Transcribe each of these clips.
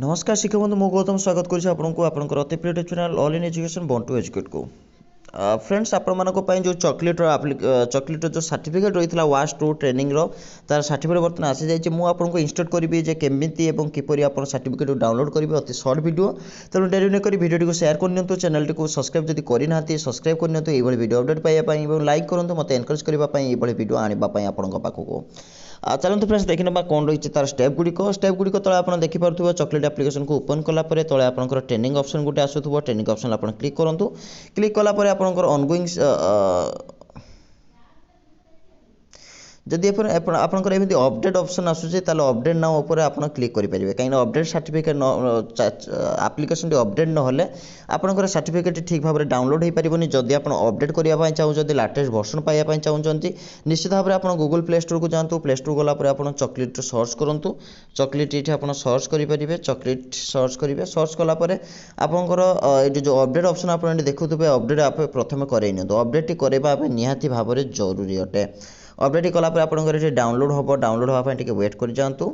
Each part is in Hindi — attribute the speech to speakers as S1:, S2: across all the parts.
S1: नमस्कार शिक्षक बंधु मु गौतम स्वागत करुच्ची आपको आपंकर अति प्रिय चैनल ऑल इन एजुकेशन बॉन्ट टू एजुकेट को फ्रेंड्स आपण जो चॉकलेट जो सर्टिफिकेट रही है वाश टू ट्रेनिंग तार सर्टिफिकेट बर्तमान आसी जाइए मुझे आपको इंस्टॉल करी जे केमिति एवं किपरि आप सर्टिफिकेट डाउनलोड करेंगे अति शॉर्ट वीडियो तेणु डेरी न करी वीडियो को शेयर करनी चैनल को सब्सक्राइब जब करना सब्सक्राइब करनी ये वीडियो अपडेट पाइबा लाइक करूँ मत एनकरेज करने ये वीडियो आने आपण पाखक चलते फ्रेंड्स देखी ना कौन रही तार स्टेप गुड़िक तले आप देखिपे चॉकलेट एप्लिकेशन को ओपन कलापर तले आप ट्रेनिंग ऑप्शन गोटे आसुव ट्रेनिंग ऑप्शन आप क्लिक करूँ क्लिक कलापर आपंकर ऑनगोइंग जदि आपंकर एमती अपडेट ऑप्शन आसूचे अपडेट नाउ उपर आप क्लिक करेंगे कहीं अपडेट सर्टिफिकेट एप्लिकेशन अपडेट ना आपंकर सर्टिफिकेट ठीक भाव में डाउनलोड हो पारनि जदि आप अपडेट करने चाहते लाटेस्ट वर्सन पाइबा चाहते निश्चित भाव में आप गूगल प्ले स्टोर को जातु प्ले स्टोर गलापर आप चॉकलेट सर्च करूँ चॉकलेट ये आप सर्च करेंगे चॉकलेट सर्च करेंगे सर्च कलापर आपंकर ये जो अपडेट ऑप्शन आप देखुए अपडेट आप प्रथम करनी अपडेट करवा निहाती भाव में जरूरी अटे अपडेट कलापर आपंकर ये डाउनलोड हम डाउनलोड हाँपाई टे वेट कर जातु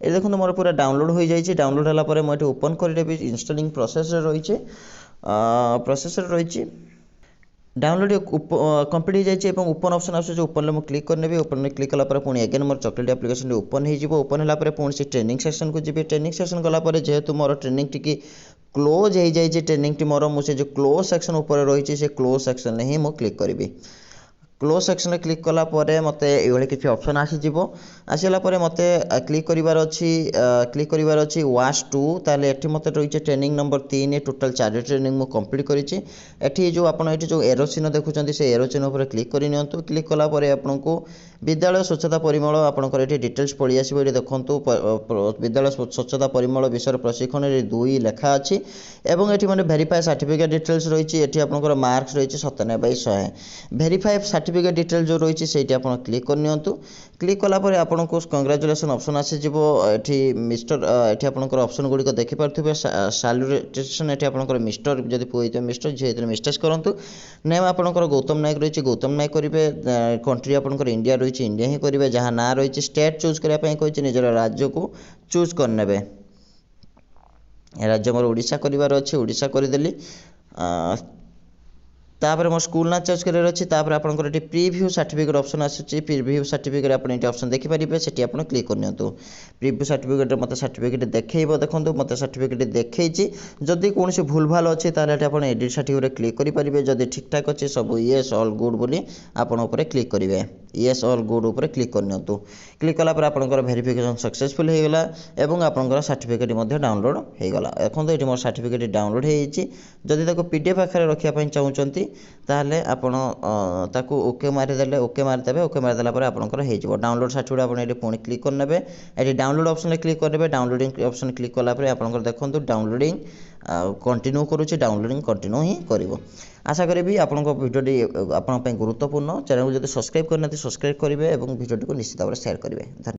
S1: ये देखो मोर पूरा डाउनलोड हो जाए डाउनलोड होगापर मुझे ओपन करदेवी इंस्टॉलिंग प्रोसेस रही डाउनलोड कंप्लीट हो जाए ओपन ऑप्शन आस ओपन में क्लिक करने ओपन में क्लिक कलापर पुणी again more chocolate application open हो ओपन होगापर पुणी से ट्रेनिंग सेक्शन को जी ट्रेनिंग सेक्शन गलापर जेहेतु मोर ट्रेनिंग टी क्लोज हो जाए ट्रेनिंग टी मोर मुझे जो क्लोज सेक्शन उपर रही है क्लोज सेक्शन ही मुझे क्लिक करी क्लोज सेक्शन क्लिक कलापर मत ये किसी ऑप्शन आसीज आसला मत क्लिक करार अच्छी वाश टू ताले एटी मत रही है ट्रेनिंग नंबर 3 टोटाल 4 ट्रेनिंग मुझे कंप्लीट करी जो आप जो एरो चिन्ह देखुं से एरो चिन्ह पर क्लिक करनी क्लिक कलापर आपको विद्यालय स्वच्छता परिमल आपंकर ये डिटेल्स पड़ी आसो ये देखूँ विद्यालय स्वच्छता परिमल विषय प्रशिक्षण 2 लेखा अच्छी एवं ये मैंने भेरीफाए सर्टिफिकेट डिटेल्स रही है आपंकर मार्क्स रही है 97/100 भेरीफाए सर्टिफिकेट डिटेल जो रही है आप क्लिक करनी क्लिक कलापर आपको कंग्राचुलेसन ऑप्शन आसीज ये मिस्टर ये आपंकर ऑप्शन गुड़िक देखिपे सैल्यूटेशन ये आपंकर मिस्टर जब पुए मिस्टर झील मिस्टेक्स करूँ नेम आपंकर गौतम नायक रही गौतम नायक करेंगे कंट्री आपंकर इंडिया रही इंडिया ही करेंगे जहाँ ना रही स्टेट चूज करने निजर राज्य को चूज करने राज्य मोर ओडिशा करार अच्छे ओडिशा करदेली तापर मोर स्कूल ना चॉइस करार अच्छी आपंकर ये प्रीव्यू सर्टिफिकेट ऑप्शन आसूँ प्रीव्यू सर्टिफिकेट आप ऑप्शन देखिपारे से आप क्लिक करनी प्रीव्यू सर्टिफिकेट मत सर्टिफिकेट देखो देखो मत सर्टिफिकेट देखी जदि कौन से भूल भाल अच्छी आप एडिट सर्टिफिकेट क्लिक करेंगे जदि ठीक ठाक अच्छे सब येस ऑल गुड बोली आपन ऊपर क्लिक करेंगे येस ऑल गुड ऊपर क्लिक करनी क्लिक कलापर आपंकर भेरिफिकेशन सक्सेसफुल हो गला एवं आपंकर सर्टिफिकेट डाउनलोड हो गला देखो ये मोर सर्टिफिकेट डाउनलोड हो जदि पीडीएफ आकार रखापी चाहते ताहले आपण ताकू ओके मारिदेले ओके मारिदेला पर आपनकर हो डाउनलोड सर्टिफिकेट आप ये पुणी क्लिक करने ये डाउनलोड ऑप्शन क्लिक करेंगे डाउनलोडिंग ऑप्शन क्लिक कलापर आपनकर देखो डाउनलोडिंग कंटिन्यू करुच्चे डाउनलोडिंग कंटिन्यू ही कर आशा करी आपण भिडियोटी आप गुरुत्वपूर्ण चैनल को जब सब्सक्राइब करना सब्सक्राइब करेंगे और भिडियोटी को निश्चित भाव में शेयर करेंगे।